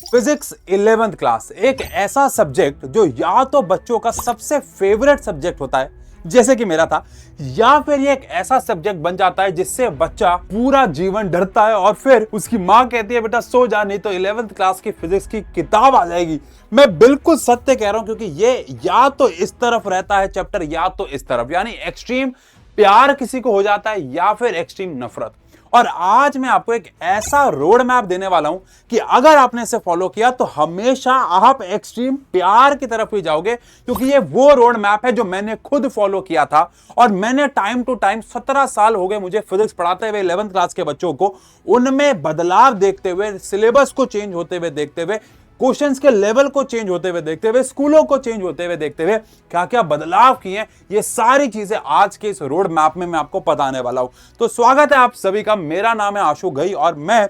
Physics 11th class एक ऐसा subject जो या तो बच्चों का सबसे फेवरेट सब्जेक्ट होता है जैसे कि मेरा था, या फिर ये एक ऐसा सब्जेक्ट बन जाता है जिससे बच्चा पूरा जीवन डरता है और फिर उसकी मां कहती है बेटा सो जा नहीं तो 11th क्लास की फिजिक्स की किताब आ जाएगी। मैं बिल्कुल सत्य कह रहा हूं क्योंकि ये या तो इस तरफ रहता है चैप्टर या तो इस तरफ, यानी एक्सट्रीम प्यार किसी को हो जाता है या फिर एक्सट्रीम नफरत। और आज मैं आपको एक ऐसा रोड मैप देने वाला हूं कि अगर आपने इसे फॉलो किया तो हमेशा आप एक्सट्रीम प्यार की तरफ ही जाओगे, क्योंकि ये वो रोड मैप है जो मैंने खुद फॉलो किया था। और मैंने टाइम टू टाइम 17 साल हो गए मुझे फिजिक्स पढ़ाते हुए 11th क्लास के बच्चों को, उनमें बदलाव देखते हुए, सिलेबस को चेंज होते हुए देखते हुए, क्वेश्चंस के लेवल को चेंज होते हुए देखते हुए, स्कूलों को चेंज होते हुए देखते हुए क्या क्या बदलाव किए हैं, ये सारी चीजें आज के इस रोड मैप में मैं आपको बताने वाला हूं। तो स्वागत है आप सभी का। मेरा नाम है आशु घई और मैं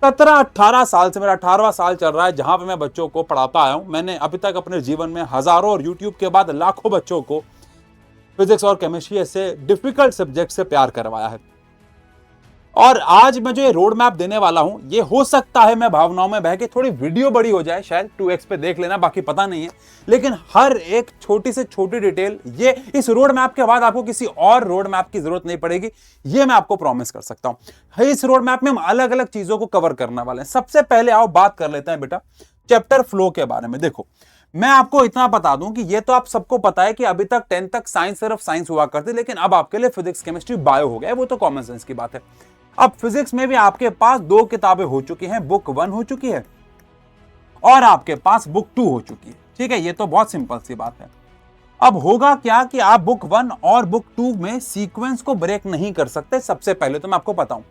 17-18 साल से, मेरा 18वां साल चल रहा है जहां पे मैं बच्चों को पढ़ाता आया हूं। मैंने अभी तक अपने जीवन में हजारों और यूट्यूब के बाद लाखों बच्चों को फिजिक्स और केमिस्ट्री ऐसे डिफिकल्ट सब्जेक्ट से प्यार करवाया है। और आज मैं जो ये रोड मैप देने वाला हूं, ये हो सकता है मैं भावनाओं में बह के थोड़ी वीडियो बड़ी हो जाए, शायद 2x पे देख लेना, बाकी पता नहीं है, लेकिन हर एक छोटी से छोटी डिटेल ये इस रोड मैप के बाद आपको किसी और रोड मैप की जरूरत नहीं पड़ेगी, ये मैं आपको प्रॉमिस कर सकता हूं। इस रोड मैप में हम अलग अलग चीजों को कवर करने वाले हैं। सबसे पहले आओ बात कर लेते हैं बेटा चैप्टर फ्लो के बारे में। देखो मैं आपको इतना बता दूं कि ये तो आप सबको पता है कि अभी तक 10th तक साइंस सिर्फ साइंस हुआ करती, लेकिन अब आपके लिए फिजिक्स केमिस्ट्री बायो हो गया, वो तो कॉमन सेंस की बात है। अब फिजिक्स में भी आपके पास 2 किताबें हो चुकी हैं, बुक 1 हो चुकी है और आपके पास बुक 2 हो चुकी है। ठीक है, ये तो बहुत सिंपल सी बात है। अब होगा क्या कि आप बुक 1 और बुक 2 में सीक्वेंस को ब्रेक नहीं कर सकते। सबसे पहले तो मैं आपको बताऊं,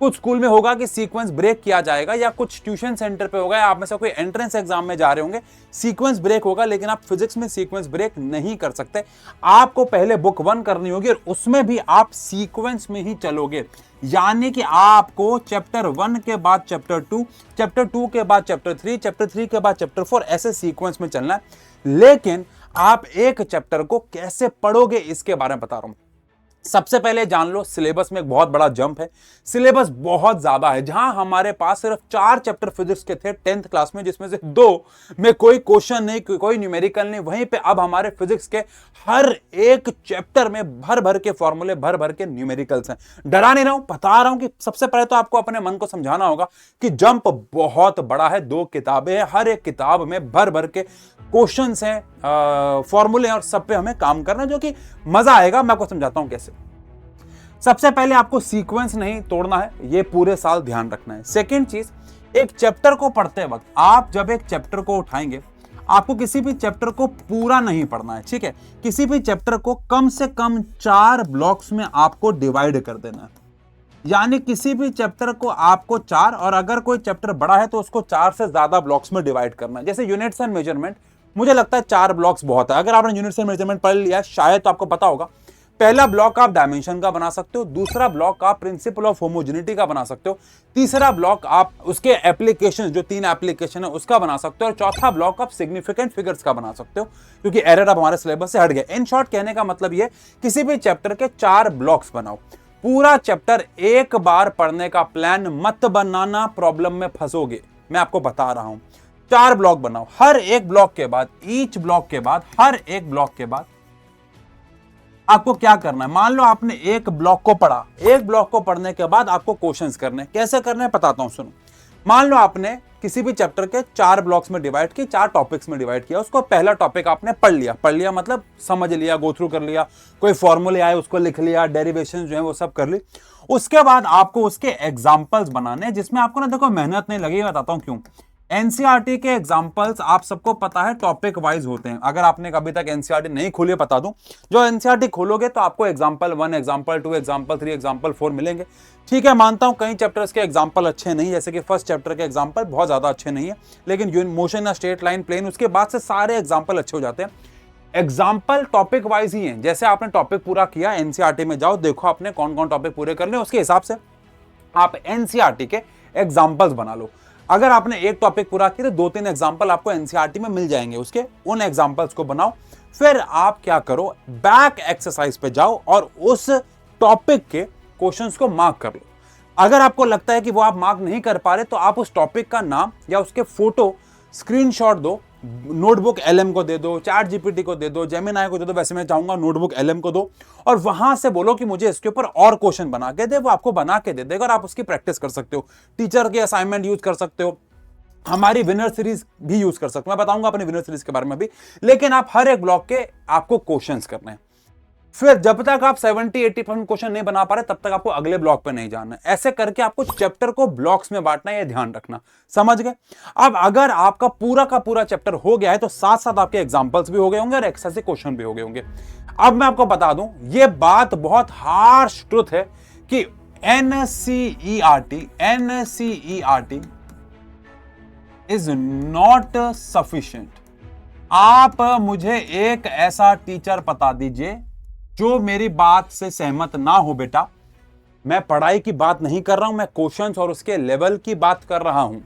कुछ स्कूल में होगा कि सीक्वेंस ब्रेक किया जाएगा, या कुछ ट्यूशन सेंटर पे होगा, या आप में से कोई एंट्रेंस एग्जाम में जा रहे होंगे सीक्वेंस ब्रेक होगा, लेकिन आप फिजिक्स में सीक्वेंस ब्रेक नहीं कर सकते। आपको पहले बुक 1 करनी होगी और उसमें भी आप सीक्वेंस में ही चलोगे, यानी कि आपको चैप्टर 1 के बाद चैप्टर 2, चैप्टर 2 के बाद चैप्टर 3, चैप्टर 3 के बाद चैप्टर 4, ऐसे सीक्वेंस में चलना है। लेकिन आप एक चैप्टर को कैसे पढ़ोगे इसके बारे में बता रहा हूं। सबसे पहले जान लो सिलेबस में एक बहुत बड़ा जंप है। सिलेबस बहुत ज्यादा है। जहां हमारे पास सिर्फ 4 चैप्टर फिजिक्स के थे 10th क्लास में, जिसमें से 2 में कोई क्वेश्चन नहीं, कोई न्यूमेरिकल नहीं, वहीं पे अब हमारे फिजिक्स के हर एक चैप्टर में भर भर के फॉर्मूले, भर भर के न्यूमेरिकल्स हैं। डरा नहीं रहा हूं, बता रहा हूं कि सबसे पहले तो आपको अपने मन को समझाना होगा कि जंप बहुत बड़ा है। 2 किताबें हैं, हर एक किताब में भर भर के क्वेश्चंस हैं, फॉर्मूले हैं, और सब पे हमें काम करना है, जो कि मजा आएगा। मैं आपको समझाता हूं कैसे। सबसे पहले आपको सीक्वेंस नहीं तोड़ना है, ये पूरे साल ध्यान रखना है। सेकेंड चीज, एक चैप्टर को पढ़ते वक्त आप जब एक चैप्टर को उठाएंगे, आपको किसी भी चैप्टर को पूरा नहीं पढ़ना है। ठीक है, किसी भी चैप्टर को कम से कम 4 ब्लॉक्स में आपको डिवाइड कर देना है, यानी किसी भी चैप्टर को आपको 4, और अगर कोई चैप्टर बड़ा है तो उसको 4 से ज्यादा ब्लॉक्स में डिवाइड करना है। जैसे यूनिट्स एंड मेजरमेंट, मुझे लगता है 4 ब्लॉक्स बहुत है। अगर आपने यूनिट्स एंड मेजरमेंट पढ़ लिया शायद तो आपको पता होगा, पहला ब्लॉक आप डायमेंशन का बना सकते हो, दूसरा ब्लॉक आप प्रिंसिपल ऑफ होमोजेनिटी का बना सकते हो, तीसरा ब्लॉक आप उसके एप्लीकेशन, जो 3 एप्लीकेशन है उसका बना सकते हो, और चौथा ब्लॉक आप सिग्निफिकेंट फिगर्स का बना सकते हो, क्योंकि एरर अब हमारे सिलेबस से हट गया। इन शॉर्ट कहने का मतलब ये, किसी भी चैप्टर के 4 ब्लॉक्स बनाओ। पूरा चैप्टर एक बार पढ़ने का प्लान मत बनाना, प्रॉब्लम में फंसोगे, मैं आपको बता रहा हूं। 4 ब्लॉक बनाओ, हर एक ब्लॉक के बाद, ईच ब्लॉक के बाद, हर एक ब्लॉक के बाद आपको क्या करना है। मान लो आपने एक ब्लॉक को पढ़ा, एक ब्लॉक को पढ़ने के बाद आपको क्वेश्चंस करने, कैसे करने हैं बताता हूं, सुनो। मान लो आपने किसी भी चैप्टर के 4 ब्लॉक्स में डिवाइड किया, 4 टॉपिक्स में डिवाइड किया। उसको पहला टॉपिक आपने पढ़ लिया मतलब समझ लिया, गो थ्रू कर लिया, कोई फॉर्मूले आए उसको लिख लिया, डेरिवेशन जो है वो सब कर ली। उसके बाद आपको उसके एग्जाम्पल्स बनाने, जिसमें आपको ना देखो मेहनत नहीं लगी, बताता हूं क्यों। एनसीईआरटी के एग्जाम्पल्स आप सबको पता है टॉपिक वाइज होते हैं। अगर आपने कभी तक एनसीईआरटी नहीं खोली, बता दूं, जो एनसीईआरटी खोलोगे तो आपको एग्जाम्पल 1, एग्जाम्पल 2, एग्जाम्पल 3, एग्जाम्पल 4 मिलेंगे। ठीक है, मानता हूं कई चैप्टर्स के एग्जाम्पल अच्छे नहीं, जैसे कि फर्स्ट चैप्टर के एग्जाम्पल बहुत ज्यादा अच्छे नहीं है, लेकिन मोशन या स्ट्रेट लाइन, प्लेन, उसके बाद से सारे एग्जाम्पल अच्छे हो जाते हैं। एग्जाम्पल टॉपिक वाइज ही है। जैसे आपने टॉपिक पूरा किया, एनसीईआरटी में जाओ, देखो आपने कौन कौन टॉपिक पूरे करने, उसके हिसाब से आप एनसीईआरटी के एग्जाम्पल्स बना लो। अगर आपने एक टॉपिक पूरा किया तो 2-3 एग्जाम्पल आपको एनसीईआरटी में मिल जाएंगे, उसके उन एग्जाम्पल्स को बनाओ। फिर आप क्या करो, बैक एक्सरसाइज पे जाओ और उस टॉपिक के क्वेश्चंस को मार्क कर लो। अगर आपको लगता है कि वो आप मार्क नहीं कर पा रहे तो आप उस टॉपिक का नाम या उसके फोटो स्क्रीनशॉट दो, नोटबुक एलएम को दे दो, चैट जीपीटी को दे दो, जेमिनाई को दे दो, वैसे मैं चाहूंगा नोटबुक एलएम को दो और वहां से बोलो कि मुझे इसके ऊपर और क्वेश्चन बना के दे, वो आपको बना के दे देगा और आप उसकी प्रैक्टिस कर सकते हो। टीचर के असाइनमेंट यूज कर सकते हो, हमारी विनर सीरीज भी यूज कर सकते हो, मैं बताऊंगा अपनी विनर सीरीज के बारे में भी, लेकिन आप हर एक ब्लॉक के आपको क्वेश्चंस करने हैं। फिर जब तक आप 70-80% क्वेश्चन नहीं बना पा रहे तब तक आपको अगले ब्लॉक पे नहीं जाना है। ऐसे करके आपको चैप्टर को ब्लॉक्स में बांटना है, ये ध्यान रखना। समझ गए? अब अगर आपका पूरा का पूरा चैप्टर हो गया है तो साथ साथ आपके एग्जांपल्स भी हो गए होंगे और एक्स्ट्रा से क्वेश्चन भी हो गए होंगे। अब मैं आपको बता दूं, ये बात बहुत हार्श ट्रुथ है कि NCERT इज नॉट सफिशिएंट। आप मुझे एक ऐसा टीचर बता दीजिए जो मेरी बात से सहमत ना हो। बेटा, मैं पढ़ाई की बात नहीं कर रहा हूं, मैं क्वेश्चंस और उसके लेवल की बात कर रहा हूं।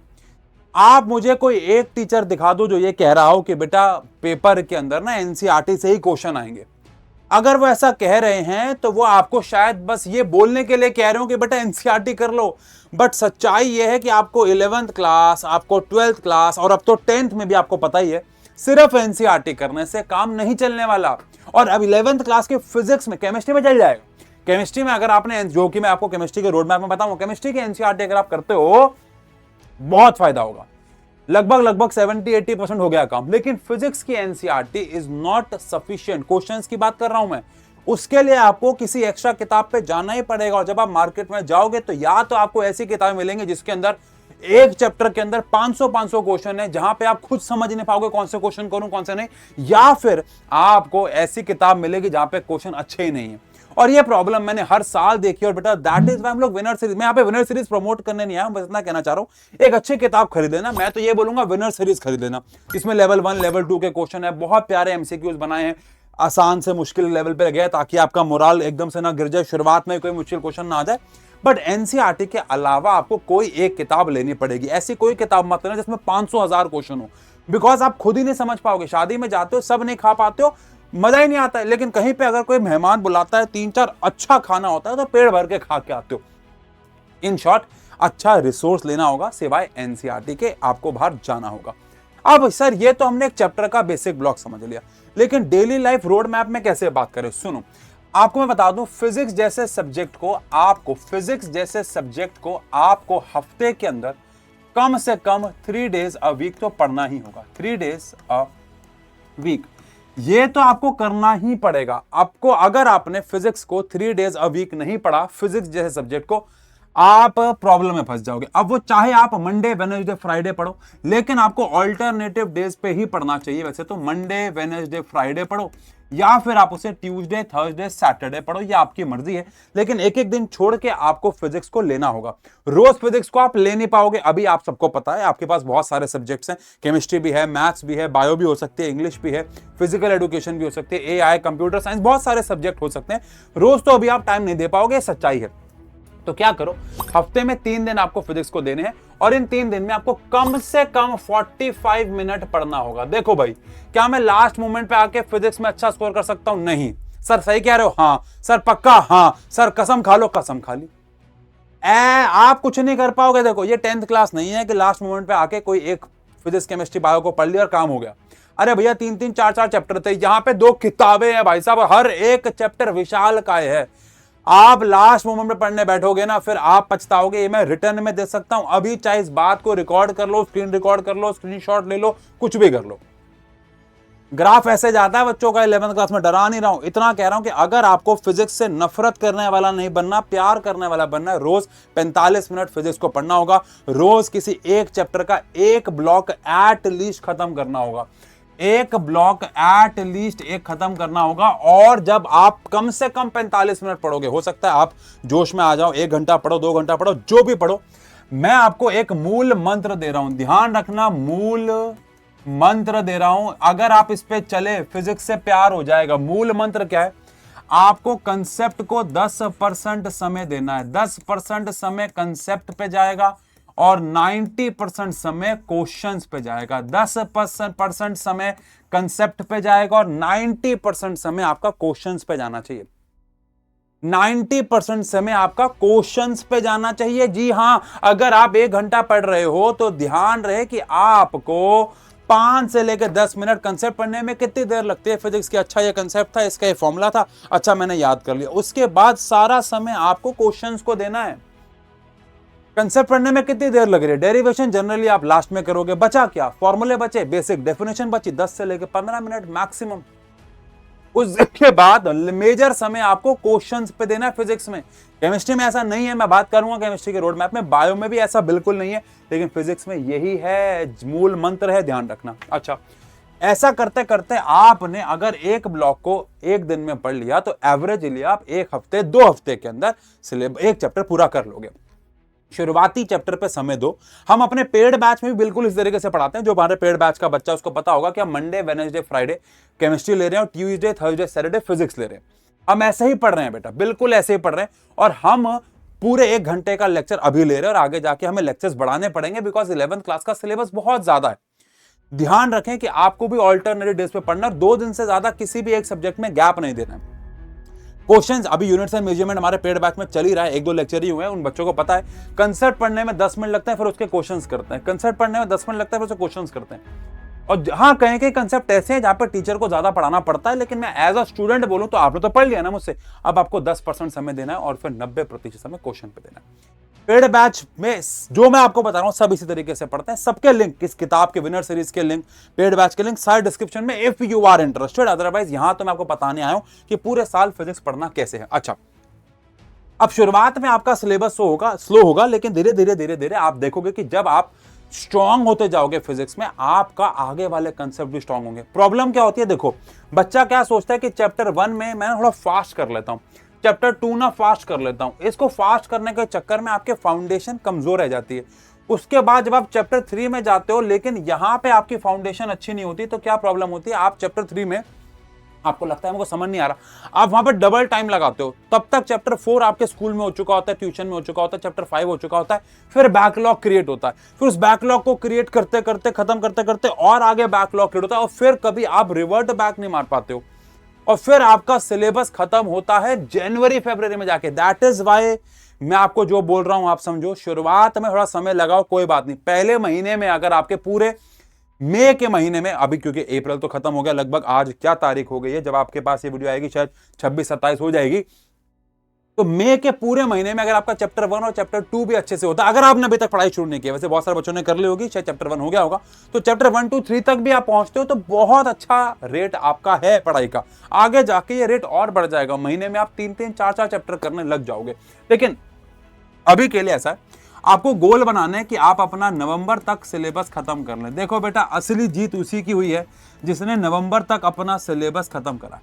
आप मुझे कोई एक टीचर दिखा दो जो ये कह रहा हो कि बेटा पेपर के अंदर ना एनसीईआरटी से ही क्वेश्चन आएंगे। अगर वो ऐसा कह रहे हैं तो वो आपको शायद बस ये बोलने के लिए कह रहे हो कि बेटा एनसीईआरटी कर लो, बट सच्चाई ये है कि आपको 11th क्लास, आपको 12th क्लास और अब तो 10th में भी आपको पता ही है, सिर्फ एनसीईआरटी करने से काम नहीं चलने वाला। और अब 11th क्लास के फिजिक्स में, केमिस्ट्री में चल जाएगा। केमिस्ट्री में अगर आपने, जो कि मैं आपको केमिस्ट्री के रोड मैप में बताऊं, केमिस्ट्री के एनसीईआरटी अगर आप करते हो बहुत फायदा होगा। लगभग 70-80% हो गया काम। लेकिन फिजिक्स की NCERT is not sufficient. Questions की बात कर रहा हूं मैं। उसके लिए आपको किसी एक्स्ट्रा किताब पे जाना ही पड़ेगा और जब आप मार्केट में जाओगे तो या तो आपको ऐसी किताबें मिलेंगी जिसके अंदर एक चैप्टर के अंदर 500 क्वेश्चन है, जहां पे आप खुद समझ नहीं पाओगे कौन से क्वेश्चन करूं कौन से नहीं, या फिर आपको ऐसी किताब मिलेगी जहां पे क्वेश्चन अच्छे ही नहीं है। और ये प्रॉब्लम मैंने हर साल देखी। और बेटा दैट इज व्हाई हम लोग विनर सीरीज, मैं यहाँ पे विनर सीरीज प्रमोट करने नहीं आया हूं, बस इतना कहना चाह रहा हूं, एक अच्छी किताब खरीद लेना। मैं तो ये बोलूंगा विनर सीरीज खरीद लेना। इसमें लेवल 1 लेवल 2 के क्वेश्चन है, बहुत प्यारे एमसीक्यूज बनाए हैं, आसान से मुश्किल लेवल पे गए ताकि आपका मोराल एकदम से ना गिर जाए, शुरुआत में कोई मुश्किल क्वेश्चन ना आ जाए। बट एनसीईआरटी के अलावा आपको कोई एक किताब लेनी पड़ेगी। ऐसी कोई किताब मत लेना जिसमें 500,000 क्वेश्चन हो, बिकॉज आप खुद ही नहीं समझ पाओगे। शादी में जाते हो, सब नहीं खा पाते हो, मजा ही नहीं आता है। लेकिन कहीं पे अगर कोई मेहमान बुलाता है, 3-4 अच्छा खाना होता है तो पेट भर के खा के आते हो। इन शॉर्ट, अच्छा रिसोर्स लेना होगा, सिवाय एनसीईआरटी के आपको बाहर जाना होगा। अब सर ये तो हमने एक चैप्टर का बेसिक ब्लॉक समझ लिया, लेकिन डेली लाइफ रोड मैप में कैसे बात करें? सुनो, आपको मैं बता दूं, फिजिक्स जैसे सब्जेक्ट को आपको हफ्ते के अंदर कम से कम 3 डेज अ वीक तो पढ़ना ही होगा। 3 डेज अ वीक, ये तो आपको करना ही पड़ेगा। आपको, अगर आपने फिजिक्स को 3 डेज अ वीक नहीं पढ़ा, फिजिक्स जैसे सब्जेक्ट को, आप प्रॉब्लम में फंस जाओगे। अब वो चाहे आप मंडे वेडनेसडे फ्राइडे पढ़ो, लेकिन आपको ऑल्टरनेटिव डेज पे ही पढ़ना चाहिए। वैसे तो मंडे वेडनेसडे फ्राइडे पढ़ो, या फिर आप उसे ट्यूसडे थर्सडे सैटरडे पढ़ो, ये आपकी मर्जी है। लेकिन एक एक दिन छोड़ के आपको फिजिक्स को लेना होगा। रोज फिजिक्स को आप ले नहीं पाओगे, अभी आप सबको पता है, आपके पास बहुत सारे सब्जेक्ट्स हैं, केमिस्ट्री भी है, मैथ्स भी है, बायो भी हो सकती है, इंग्लिश भी है, फिजिकल एजुकेशन भी हो सकती है, एआई, कंप्यूटर साइंस, बहुत सारे सब्जेक्ट हो सकते हैं। रोज तो अभी आप टाइम नहीं दे पाओगे, सच्चाई है। तो क्या करो, हफ्ते में 3 दिन आपको फिजिक्स को देने हैं और इन 3 दिन में आपको कम से कम 45 मिनट पढ़ना होगा। देखो भाई, क्या मैं लास्ट मोमेंट पे आके फिजिक्स में अच्छा स्कोर कर सकता हूं? नहीं। सर सही कह रहे हो? हाँ। सर पक्का? हाँ। सर कसम खा लो? कसम खा ली। आप कुछ नहीं कर पाओगे। देखो, ये 10th क्लास नहीं है कि लास्ट मोमेंट पे आके कोई एक फिजिक्स केमिस्ट्री बायो को पढ़ लिया और काम हो गया। अरे भैया, 3-3 4-4 चैप्टर थे, यहां पे 2 किताबें हैं भाई साहब, हर एक चैप्टर विशाल काय है। आप लास्ट मोमेंट में पढ़ने बैठोगे ना, फिर आप पछताओगे। ये मैं रिटर्न में दे सकता हूं अभी, चाहे इस बात को रिकॉर्ड कर लो, स्क्रीन रिकॉर्ड कर लो, स्क्रीनशॉट ले लो, कुछ भी कर लो। ग्राफ ऐसे जाता है बच्चों का 11th क्लास में, डरा नहीं रहा हूं, इतना कह रहा हूं कि अगर आपको फिजिक्स से नफरत करने वाला नहीं बनना, प्यार करने वाला बनना है, रोज 45 मिनट फिजिक्स को पढ़ना होगा। रोज किसी एक चैप्टर का एक ब्लॉक एट लीस्ट खत्म करना होगा। एक ब्लॉक एट लीस्ट एक खत्म करना होगा। और जब आप कम से कम 45 मिनट पढ़ोगे, हो सकता है आप जोश में आ जाओ, 1 घंटा पढ़ो, 2 घंटा पढ़ो, जो भी पढ़ो, मैं आपको एक मूल मंत्र दे रहा हूं, ध्यान रखना, मूल मंत्र दे रहा हूं। अगर आप इस पे चले, फिजिक्स से प्यार हो जाएगा। मूल मंत्र क्या है? आपको कंसेप्ट को 10% समय देना है। 10% समय कंसेप्ट पे जाएगा और 90% समय क्वेश्चंस पे जाएगा। 10% समय कंसेप्ट पे जाएगा और 90% समय आपका क्वेश्चंस पे जाना चाहिए। 90% समय आपका क्वेश्चंस पे जाना चाहिए। जी हां, अगर आप 1 घंटा पढ़ रहे हो तो ध्यान रहे कि आपको 5 से लेकर 10 मिनट कंसेप्ट पढ़ने में कितनी देर लगती है फिजिक्स की। अच्छा ये कंसेप्ट था, इसका ये फॉर्मूला था, अच्छा मैंने याद कर लिया। उसके बाद सारा समय आपको क्वेश्चंस को देना है। कंसेप्ट पढ़ने में कितनी देर लग रही है? डेरिवेशन जनरली आप लास्ट में करोगे। बचा क्या? फॉर्मूले बचे, बेसिक डेफिनेशन बची, 10 से लेकर 15 मिनट मैक्सिमम। उसके बाद मेजर समय आपको क्वेश्चंस पे देना है फिजिक्स में। केमिस्ट्री में ऐसा नहीं है, मैं बात करूंगा केमिस्ट्री के रोड मैप में। बायो में भी ऐसा बिल्कुल नहीं है, लेकिन फिजिक्स में यही है, मूल मंत्र है, ध्यान रखना। अच्छा, ऐसा करते करते आपने अगर एक ब्लॉक को एक दिन में पढ़ लिया तो एवरेजली आप 1 हफ्ते 2 हफ्ते के अंदर सिलेबस एक चैप्टर पूरा कर लोगे। शुरुआती चैप्टर पे समय दो। हम अपने पेड बैच में भी बिल्कुल इस तरीके से पढ़ाते हैं। जो हमारे पेड बैच का बच्चा, उसको पता होगा कि हम मंडे वेडनेसडे फ्राइडे केमिस्ट्री ले रहे हैं और ट्यूसडे थर्सडे सैटरडे फिजिक्स ले रहे हैं। हम ऐसे ही पढ़ रहे हैं बेटा, बिल्कुल ऐसे ही पढ़ रहे हैं। और हम पूरे 1 घंटे का लेक्चर अभी ले रहे हैं और आगे जाके हमें लेक्चर्स बढ़ाने पड़ेंगे, बिकॉज 11th क्लास का सिलेबस बहुत ज्यादा है। ध्यान रखें कि आपको भी ऑल्टरनेटिव डेज पे पढ़ना, 2 दिन से ज्यादा किसी भी एक सब्जेक्ट में गैप नहीं देना है। क्वेश्चंस अभी यूनिट्स एंड मेजरमेंट हमारे पेड बैच में चल ही रहा है, 1-2 लेक्चर ही हुए हैं। उन बच्चों को पता है कंसेप्ट पढ़ने में 10 मिनट लगते हैं, फिर उसके क्वेश्चंस करते हैं। कंसेप्ट पढ़ने में 10 मिनट लगता है, फिर उसके क्वेश्चंस करते हैं। और हाँ, कहीं कहीं कंसेप्ट ऐसे हैं जहां पर टीचर को ज्यादा पढ़ाना पड़ता है, लेकिन मैं एज अ स्टूडेंट बोलूं तो आपने तो पढ़ लिया ना मुझसे, अब आपको 10% समय देना है और फिर 90% समय क्वेश्चन पे देना है। पेड बैच में जो मैं आपको बता रहा हूं सब इसी तरीके से पढ़ते हैं। सबके लिंक, इस किताब के विनर सीरीज के लिंक, पेड बैच के लिंक सारे डिस्क्रिप्शन में, if you are interested. Otherwise यहां तो मैं आपको बताने आया हूं कि पूरे साल फिजिक्स पढ़ना कैसे है। अच्छा, अब शुरुआत में आपका सिलेबस स्लो होगा, लेकिन धीरे धीरे धीरे धीरे आप देखोगे कि जब आप स्ट्रांग होते जाओगे फिजिक्स में, आपका आगे वाले कंसेप्ट भी स्ट्रांग होंगे। प्रॉब्लम क्या होती है? देखो, बच्चा क्या सोचता है कि चैप्टर 1 में मैं थोड़ा फास्ट कर लेता हूं, चैप्टर 2 ना फास्ट कर लेता हूं। इसको फास्ट करने के चक्कर में आपके फाउंडेशन कमजोर रह जाती है। उसके बाद जब आप चैप्टर 3 में जाते हो, लेकिन यहां पे आपकी फाउंडेशन अच्छी नहीं होती, तो क्या प्रॉब्लम होती है? आप चैप्टर 3 में आपको लगता है मुझे समझ नहीं आ रहा, आप वहां पर डबल टाइम लगाते हो। तब तक चैप्टर 4 आपके स्कूल में हो चुका होता है, ट्यूशन में हो चुका होता है, चैप्टर 5 हो चुका होता है। फिर बैकलॉग क्रिएट होता है, फिर उस बैकलॉग को क्रिएट करते करते, खत्म करते करते और आगे बैकलॉग क्रिएट होता है, और फिर कभी आप रिवर्ट बैक नहीं मार पाते हो, और फिर आपका सिलेबस खत्म होता है जनवरी फरवरी में जाके। दैट इज वाई मैं आपको जो बोल रहा हूं आप समझो। शुरुआत में थोड़ा समय लगाओ, कोई बात नहीं। पहले महीने में अगर आपके पूरे मई के महीने में, अभी क्योंकि अप्रैल तो खत्म हो गया लगभग, आज क्या तारीख हो गई है जब आपके पास ये वीडियो आएगी, शायद 26-27 हो जाएगी। तो मई के पूरे महीने में अगर आपका चैप्टर 1 और चैप्टर 2 भी अच्छे से होता है, अगर आपने अभी तक पढ़ाई शुरू नहीं की, वैसे बहुत सारे बच्चों ने कर ली होगी, शायद चैप्टर 1 हो गया होगा, तो चैप्टर 1 2 3 तक भी आप पहुंचते हो तो बहुत अच्छा रेट आपका है पढ़ाई का। आगे जाके ये रेट और बढ़ जाएगा, महीने में आप 3-3 4-4 चैप्टर करने लग जाओगे। लेकिन अभी के लिए ऐसा है, आपको गोल बनाना है कि आप अपना नवंबर तक सिलेबस खत्म कर लें। देखो बेटा, असली जीत उसी की हुई है जिसने नवंबर तक अपना सिलेबस खत्म करा।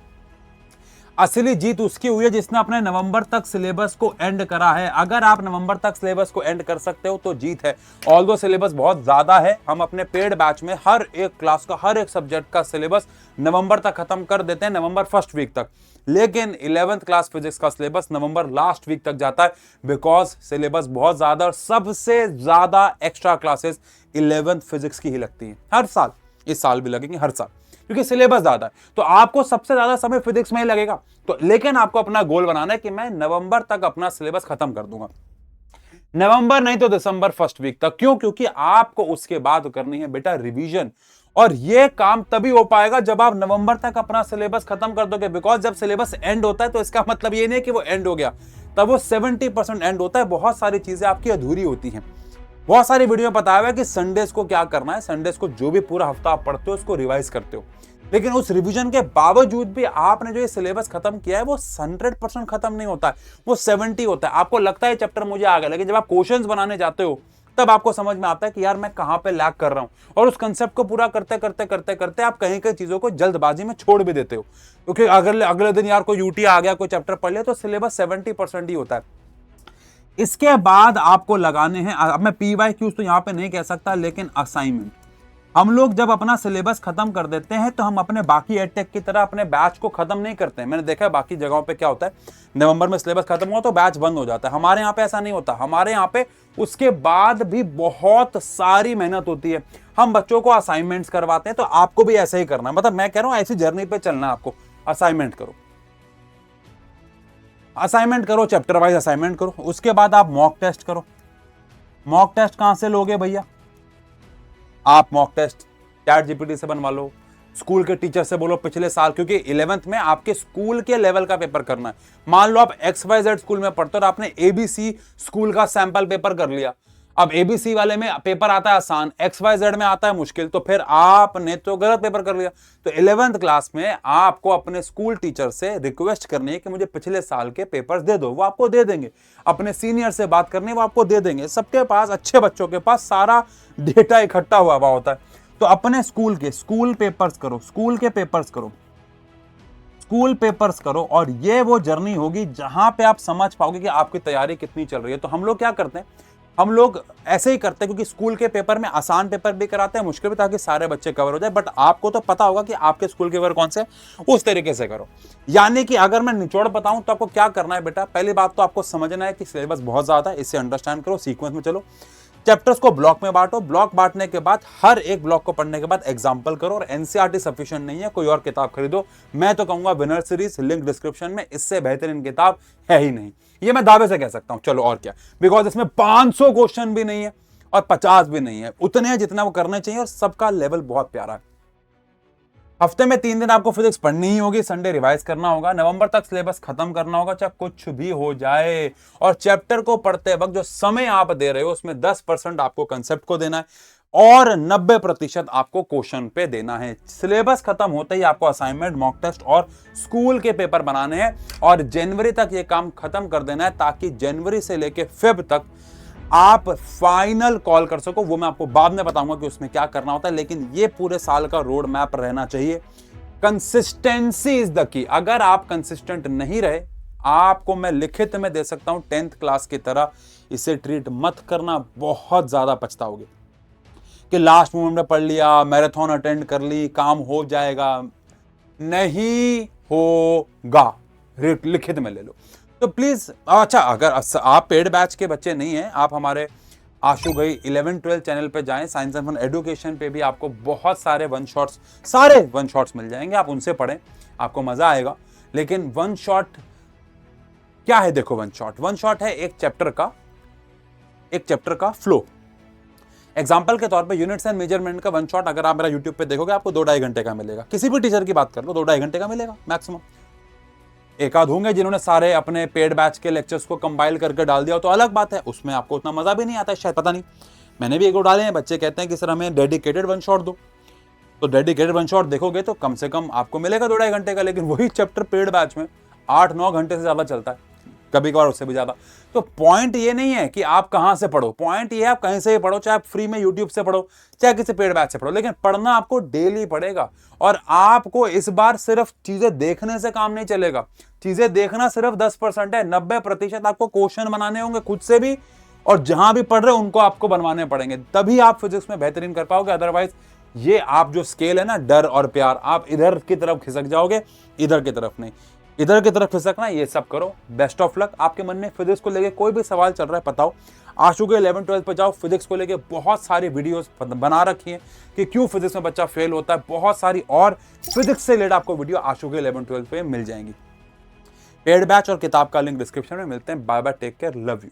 असली जीत उसकी हुई है जिसने अपने नवंबर तक सिलेबस को एंड करा है। अगर आप नवंबर तक सिलेबस को एंड कर सकते हो तो जीत है। ऑल्दो सिलेबस बहुत ज्यादा है, हम अपने पेड बैच में हर एक क्लास का, हर एक सब्जेक्ट का सिलेबस नवंबर तक खत्म कर देते हैं, नवंबर फर्स्ट वीक तक। लेकिन 11th क्लास फिजिक्स का सिलेबस नवंबर लास्ट वीक तक जाता है, बिकॉज सिलेबस बहुत ज्यादा, और सबसे ज्यादा एक्स्ट्रा क्लासेस 11th फिजिक्स की ही लगती हैं हर साल। इस साल भी लगेंगे हर साल, क्योंकि सिलेबस ज्यादा है, तो आपको सबसे ज्यादा समय फिजिक्स में ही लगेगा। तो लेकिन आपको अपना गोल बनाना है कि मैं नवंबर तक अपना सिलेबस खत्म कर दूंगा, नवंबर नहीं तो दिसंबर फर्स्ट वीक तक। क्यों? क्योंकि आपको उसके बाद करनी है बेटा रिवीजन, और यह काम तभी हो पाएगा जब आप नवंबर तक अपना सिलेबस खत्म कर दोगे। बिकॉज जब सिलेबस एंड होता है तो इसका मतलब ये नहीं कि वो एंड हो गया, तब वो 70% एंड होता है। बहुत सारी चीजें आपकी अधूरी होती हैं। बहुत सारी वीडियो में बताया हुआ है कि संडेज को क्या करना है। संडेज को जो भी पूरा हफ्ता आप पढ़ते हो उसको रिवाइज करते हो, लेकिन उस रिवीजन के बावजूद भी आपने जो ये सिलेबस खत्म किया है वो 100% खत्म नहीं होता है, वो 70 होता है। आपको लगता है चैप्टर मुझे आ गया, लेकिन जब आप क्वेश्चंस बनाने जाते हो तब आपको समझ में आता है कि यार मैं कहां पे लैग कर रहा हूं, और उस कंसेप्ट को पूरा करते करते करते करते आप कहीं कहीं चीजों को जल्दबाजी में छोड़ भी देते हो, क्योंकि अगले दिन यार कोई यूटी आ गया, कोई चैप्टर पढ़ लिया, तो सिलेबस 70% ही होता है। इसके बाद आपको लगाने हैं, अब मैं PYQs तो यहां पे नहीं कह सकता, लेकिन असाइनमेंट। हम लोग जब अपना सिलेबस खत्म कर देते हैं तो हम अपने बाकी एडटेक की तरह अपने बैच को खत्म नहीं करते हैं। मैंने देखा है बाकी जगहों पे क्या होता है, नवंबर में सिलेबस खत्म हुआ तो बैच बंद हो जाता है। हमारे यहाँ पे ऐसा नहीं होता, हमारे यहाँ पे उसके बाद भी बहुत सारी मेहनत होती है। हम बच्चों को असाइनमेंट्स करवाते हैं, तो आपको भी ऐसे ही करना है। मतलब मैं कह रहा हूं ऐसी जर्नी पे चलना, आपको असाइनमेंट करो। असाइनमेंट करो, चैप्टर वाइज असाइनमेंट करो, उसके बाद आप मॉक टेस्ट करो। मॉक टेस्ट कहां से लोगे भैया? आप मॉक टेस्ट चैट जीपीटी से बनवा लो, स्कूल के टीचर से बोलो पिछले साल, क्योंकि 11th में आपके स्कूल के लेवल का पेपर करना है। मान लो आप XYZ स्कूल में पढ़ते हो और आपने ABC स्कूल का सैंपल पेपर कर लिया, अब ABC वाले में पेपर आता है आसान, XYZ में आता है मुश्किल, तो फिर आपने तो गलत पेपर कर लिया। तो 11th क्लास में आपको अपने स्कूल टीचर से रिक्वेस्ट करनी है कि मुझे पिछले साल के पेपर्स दे दो, वो आपको दे देंगे। अपने सीनियर से बात करनी है, वो आपको दे देंगे। सबके पास, अच्छे बच्चों के पास सारा डेटा इकट्ठा हुआ होता है। तो अपने स्कूल पेपर्स करो, स्कूल पेपर्स करो, और ये वो जर्नी होगी जहां पे आप समझ पाओगे कि आपकी तैयारी कितनी चल रही है। तो हम लोग क्या करते हैं, हम लोग ऐसे ही करते हैं, क्योंकि स्कूल के पेपर में आसान पेपर भी कराते हैं, मुश्किल भी, ताकि सारे बच्चे कवर हो जाए। बट आपको तो पता होगा कि आपके स्कूल के पेपर कौन से, उस तरीके से करो। यानी कि अगर मैं निचोड़ बताऊं तो आपको क्या करना है बेटा, पहली बात तो आपको समझना है कि सिलेबस बहुत ज्यादा है, इसे अंडरस्टैंड करो, सीक्वेंस में चलो, चैप्टर्स को ब्लॉक में बांटो, ब्लॉक बांटने के बाद हर एक ब्लॉक को पढ़ने के बाद एग्जाम्पल करो, और एनसीईआरटी सफिशिएंट नहीं है, कोई और किताब खरीदो। मैं तो कहूंगा विनर सीरीज, लिंक डिस्क्रिप्शन में, इससे बेहतरीन किताब है ही नहीं, ये मैं दावे से कह सकता हूं। चलो और क्या, बिकॉज इसमें 500 क्वेश्चन भी नहीं है और 50 भी नहीं है, उतने हैं जितना वो करने चाहिए, और सबका लेवल बहुत प्यारा है। हफ्ते में 3 दिन आपको फिजिक्स पढ़नी ही होगी, संडे रिवाइज करना होगा, नवंबर तक सिलेबस खत्म करना होगा, चाहे कुछ भी हो जाए। और चैप्टर को पढ़ते वक्त जो समय आप दे रहे हो उसमें 10% आपको कंसेप्ट को देना है और 90% आपको क्वेश्चन पे देना है। सिलेबस खत्म होते ही आपको असाइनमेंट, मॉक टेस्ट और स्कूल के पेपर बनाने हैं, और जनवरी तक ये काम खत्म कर देना है, ताकि जनवरी से लेके फेब तक आप फाइनल कॉल कर सको। वो मैं आपको बाद में बताऊंगा कि उसमें क्या करना होता है, लेकिन ये पूरे साल का रोड मैप रहना चाहिए। Consistency is the key. अगर आप कंसिस्टेंट नहीं रहे, आपको मैं लिखित में दे सकता हूं 10th क्लास की तरह इसे ट्रीट मत करना, बहुत ज्यादा पछताओगे कि लास्ट मोमेंट में पढ़ लिया, मैराथन अटेंड कर ली, काम हो जाएगा। नहीं होगा, लिखित में ले लो। तो प्लीज, अच्छा, अगर आप पेड बैच के बच्चे नहीं हैं, आप हमारे आशु गई 11-12 चैनल पे जाएं, साइंस एंड फन एजुकेशन पे भी आपको बहुत सारे वन शॉट्स मिल जाएंगे, आप उनसे पढ़ें, आपको मजा आएगा। लेकिन वन शॉट क्या है? देखो, वन शॉट है एक चैप्टर का फ्लो। एग्जाम्पल के तौर पे यूनिट्स एंड मेजरमेंट का वन शॉट अगर आप मेरा यूट्यूब पे देखोगे, आपको 2-2.5 घंटे का मिलेगा। किसी भी टीचर की बात कर लो, 2-2.5 घंटे का मिलेगा मैक्सिमम। एक आध होंगे जिन्होंने सारे अपने पेड बैच के लेक्चर्स को कंपाइल करके डाल दिया, तो अलग बात है, उसमें आपको उतना मजा भी नहीं आता है शायद, पता नहीं। मैंने भी एक दो डाले हैं, बच्चे कहते हैं कि सर हमें डेडिकेटेड वन शॉट दो, तो डेडिकेटेड वन शॉट देखोगे तो कम से कम आपको मिलेगा 2-2.5 घंटे का। लेकिन वही चैप्टर पेड बैच में 8-9 घंटे से ज्यादा चलता है, कभी कभार उससे भी ज्यादा। तो पॉइंट ये नहीं है कि आप कहां से पढ़ो, पॉइंट ये है आप कहीं से भी पढ़ो, चाहे आप फ्री में यूट्यूब से पढ़ो, चाहे किसी पेड बैच से पढ़ो, लेकिन पढ़ना आपको डेली पड़ेगा। और आपको इस बार सिर्फ चीजें देखने से काम नहीं चलेगा, चीजें देखना सिर्फ 10% है, 90% आपको क्वेश्चन बनाने होंगे खुद से भी, और जहां भी पढ़ रहे हो उनको आपको बनवाने पड़ेंगे, तभी आप फिजिक्स में बेहतरीन कर पाओगे। अदरवाइज ये आप जो स्केल है ना, डर और प्यार, आप इधर की तरफ खिसक जाओगे, इधर की तरफ नहीं। इधर की तरफ खिसकना, ये सब करो। Best of luck. आपके मन में फिजिक्स को लेके कोई भी सवाल चल रहा है, बताओ, आशु के 11-12 पे जाओ, फिजिक्स को लेके बहुत सारी वीडियोस बना रखी हैं कि क्यों फिजिक्स में बच्चा फेल होता है, बहुत सारी और फिजिक्स से रिलेटेड आपको वीडियो आशु के 11-12 पे मिल जाएंगी। पेड बैच और किताब का लिंक डिस्क्रिप्शन में। मिलते हैं, bye bye, take care, love you.